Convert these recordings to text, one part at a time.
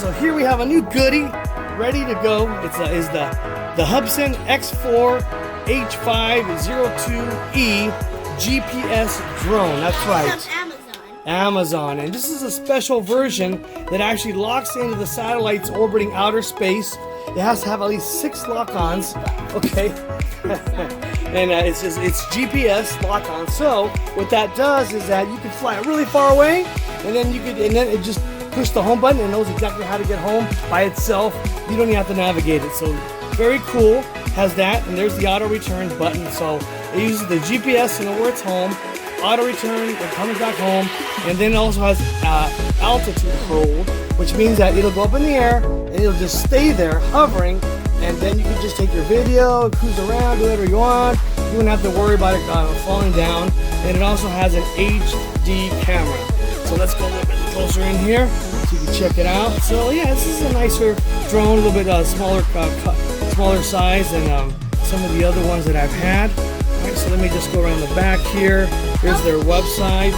so here we have a new goodie ready to go. It's the Hubsan X4 H502E GPS drone. That's right. Amazon. And this is a special version that actually locks into the satellites orbiting outer space. It has to have at least 6 lock-ons. Okay. And it's GPS lock-on. So what that does is that you can fly it really far away, and then it just push the home button and it knows exactly how to get home by itself. You don't even have to navigate it. So very cool. Has that, and there's the auto return button. So it uses the GPS to know where it's home. Auto return, it comes back home, and then it also has altitude hold, which means that it'll go up in the air and it'll just stay there hovering, and then you can just take your video, cruise around, do whatever you want. You don't have to worry about it falling down. And it also has an HD camera. So let's go a little bit closer in here so you can check it out. So yeah, this is a nicer drone, a little bit smaller size than some of the other ones that I've had. Alright, so let me just go around the back here. Here's their website.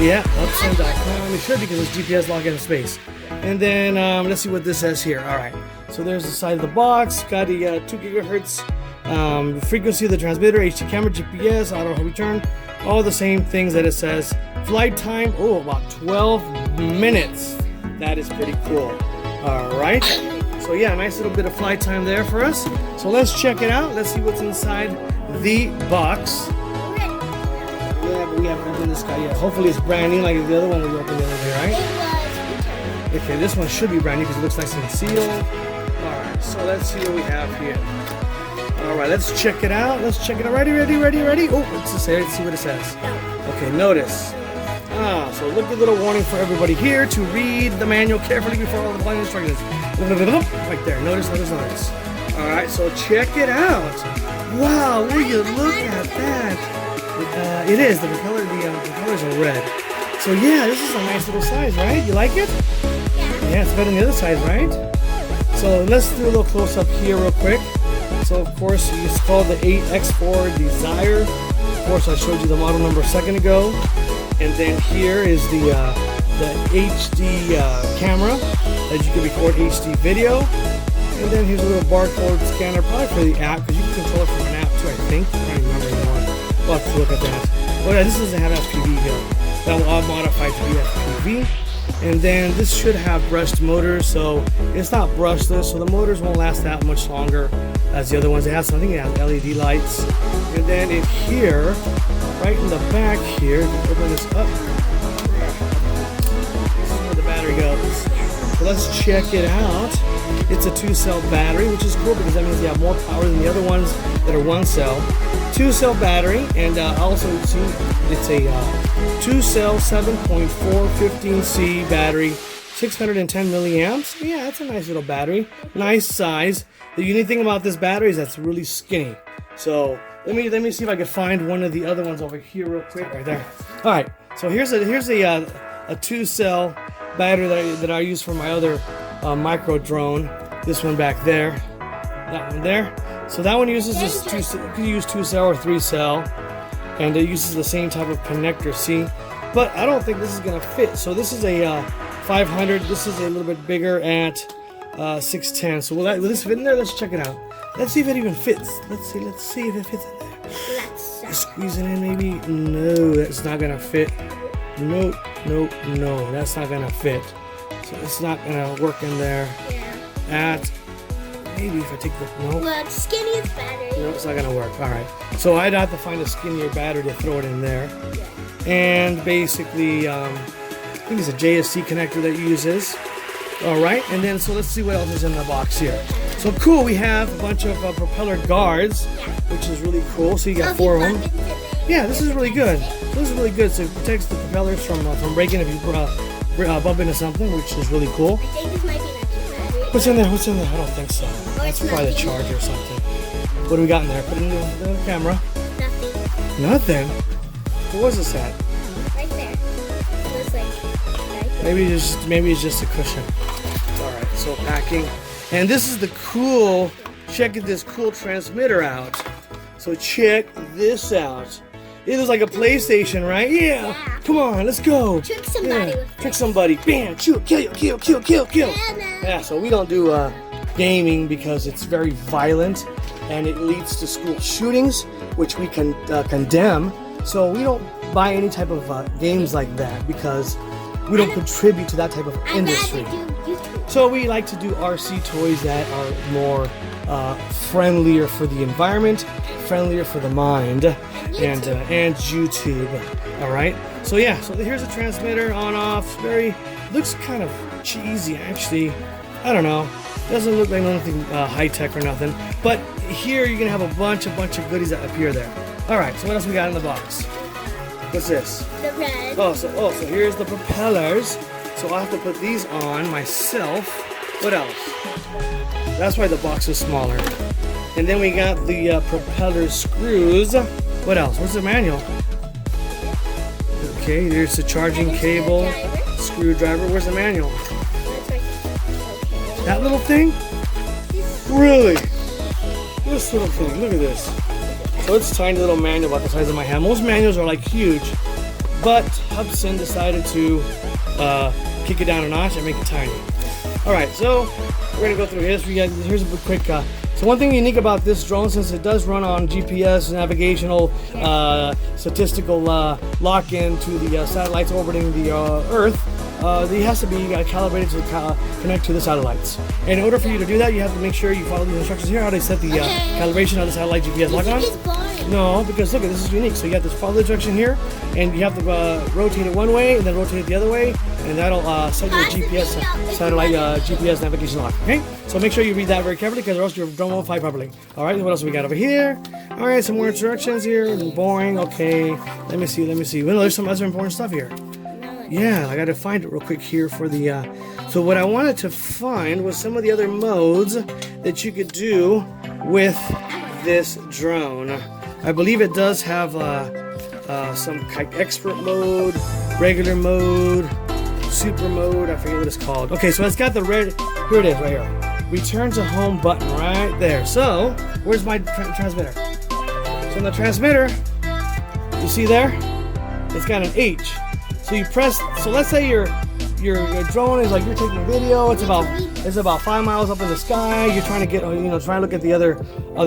Yeah, Hubsan.com. It should, because it's GPS lock into space. And then let's see what this says here. Alright, so there's the side of the box. Got the 2 gigahertz frequency of the transmitter, HD camera, GPS, auto return, all the same things that it says. Flight time, oh, about 12 minutes. That is pretty cool. Alright, so yeah, nice little bit of flight time there for us. So let's check it out. Let's see what's inside the box. Yeah, but we haven't opened this guy yet. Hopefully it's brand new like the other one we opened the other day, right? Okay, this one should be brand new because it looks nice and sealed. Alright, so let's see what we have here. Alright, let's check it out. Let's check it out. Ready? Oh, let's see what it says. Okay, notice. So look at the little warning for everybody here to read the manual carefully before all the flying instructions. Right there. Notice. Alright, so check it out. Wow, will you look at that? It is. The propellers are red. So yeah, this is a nice little size, right? You like it? Yeah, it's better than the other size, right? So let's do a little close up here real quick. So of course it's called the X4 Desire. Of course I showed you the model number a second ago. And then here is the HD camera that you can record HD video. And then here's a little barcode scanner, probably for the app, because you can control it from an app too, I think. I don't remember anymore. We'll have to look at that. Oh yeah, this doesn't have FPV though. That will all modify to be FPV. And then this should have brushed motors, so it's not brushless, so the motors won't last that much longer as the other ones. It has something, it has LED lights. And then in here, right in the back here, if you open this up, this is where the battery goes. So let's check it out. It's a 2-cell battery, which is cool because that means you have more power than the other ones that are 1-cell. 2-cell battery, and also it's a 2-cell 7.415C battery, 610 milliamps. Yeah, that's a nice little battery, nice size. The unique thing about this battery is that's really skinny. So let me see if I can find one of the other ones over here real quick, right there. All right, so here's a 2-cell battery that I use for my other micro drone. This one back there, that one there. So that one uses this you can use 2-cell or 3-cell, and it uses the same type of connector. See, but I don't think this is gonna fit. So this is a 500. This is a little bit bigger at 610. So will this fit in there? Let's check it out. Let's see if it even fits. Let's see if it fits in there. Let's squeeze it in, maybe. No, that's not gonna fit. No, that's not gonna fit. So it's not gonna work in there. Maybe if I take the Well, skinniest battery. No, it's not gonna work. All right. So I'd have to find a skinnier battery to throw it in there. Yeah. And basically, I think it's a JSC connector that uses. All right. And then so let's see what else is in the box here. So cool. We have a bunch of propeller guards, which is really cool. So you got 4 of them. Yeah, this is really good. This is really good. So it protects the propellers from breaking if you bump into something, which is really cool. I think this might be an extra battery. What's in there? I don't think so. That's probably the charger or something. What do we got in there? Put it in the camera. Nothing? What was this at? Right there. It looks like right there. Maybe it's just a cushion. Alright, so packing. And this is the cool, check this cool transmitter out. So check this out. It was like a PlayStation, right? Yeah. Yeah. Come on, let's go. Trick somebody Yeah. with Trick somebody. Bam, shoot, kill you, kill. Yeah. Yeah, so we don't do gaming because it's very violent and it leads to school shootings, which we can condemn. So we don't buy any type of games like that because we don't contribute to that type of industry. I'd rather do YouTube. So we like to do RC toys that are more friendlier for the environment, friendlier for the mind, and YouTube. All right. So yeah. So here's a transmitter on off. Looks kind of cheesy actually. I don't know. Doesn't look like anything high tech or nothing. But here you're gonna have a bunch of goodies that appear there. All right. So what else we got in the box? What's this? The red. Oh, so here's the propellers. So I'll have to put these on myself. What else? That's why the box is smaller. And then we got the propeller screws. What else? What's the manual? Okay, there's the charging cable, screwdriver. Where's the manual? That little thing? Really? This little thing. Look at this. So it's a tiny little manual about the size of my hand. Most manuals are like huge, but Hubsan decided to kick it down a notch and make it tiny. All right, so we're gonna go through history. Here's a quick. So one thing unique about this drone, since it does run on GPS, navigational, statistical lock-in to the satellites orbiting the Earth, it has to be calibrated to connect to the satellites. And in order for you to do that, you have to make sure you follow these instructions here. How they set the calibration of the satellite GPS lock on? No, because look, this is unique. So you have to follow the instruction here, and you have to rotate it one way, and then rotate it the other way, and that'll set your GPS satellite GPS navigation lock. Okay, so make sure you read that very carefully, because or else your drone won't fly properly. All right, what else we got over here? All right, some more instructions here. Boring. Okay, let me see. Well, there's some other important stuff here. Yeah, I got to find it real quick here for the. So what I wanted to find was some of the other modes that you could do with this drone. I believe it does have some like expert mode, regular mode, super mode. I forget what it's called. Okay, so it's got the red. Here it is, right here. Return to home button right there. So where's my transmitter? So in the transmitter, you see there, it's got an H. So you press. So let's say your drone is like you're taking a video. It's about 5 miles up in the sky. You're trying to get trying to look at the other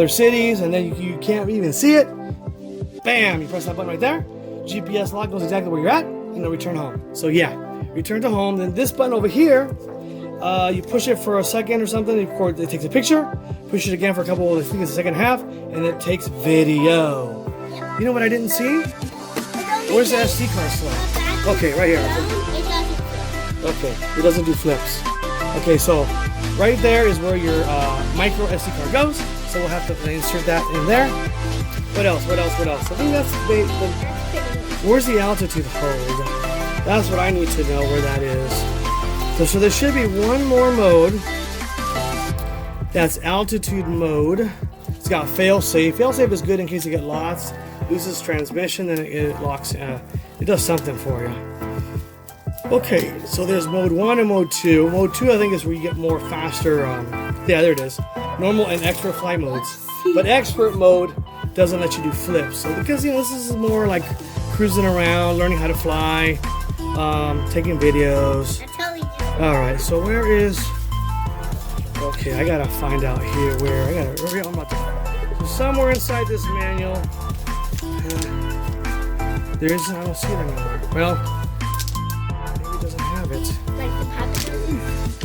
cities, and then you can't even see it. Bam! You press that button right there. GPS lock knows exactly where you're at, and then return home. So yeah, return to home. Then this button over here, you push it for a second or something. It takes a picture. Push it again for a couple. I think it's the second half, and it takes video. You know what I didn't see? Where's the SD card slot? Okay, right here. Okay, it doesn't do flips. Okay, so right there is where your micro SD card goes. So we'll have to insert that in there. What else? I think that's where's the altitude hold? That's what I need to know where that is. So there should be one more mode. That's altitude mode. It's got fail safe. Fail safe is good in case you get lost, loses transmission, then it locks. It does something for you. Okay, so there's mode 1 and mode 2. Mode 2, I think, is where you get more faster. Yeah, there it is. Normal and extra fly modes. But expert mode doesn't let you do flips. So because this is more like cruising around, learning how to fly, taking videos. All right, so where is? Okay, I gotta find out here where I gotta. So somewhere inside this manual. I don't see it anymore. Well, maybe it doesn't have it.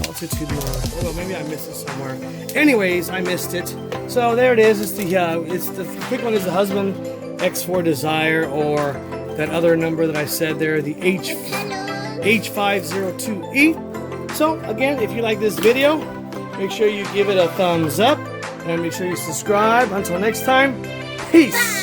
Altitude mode. Oh, well, maybe I missed it somewhere. Anyways, I missed it. So there it is. It's the quick one is the Hubsan X4 Desire, or that other number that I said there, the H502E. So again, if you like this video, make sure you give it a thumbs up and make sure you subscribe. Until next time, peace.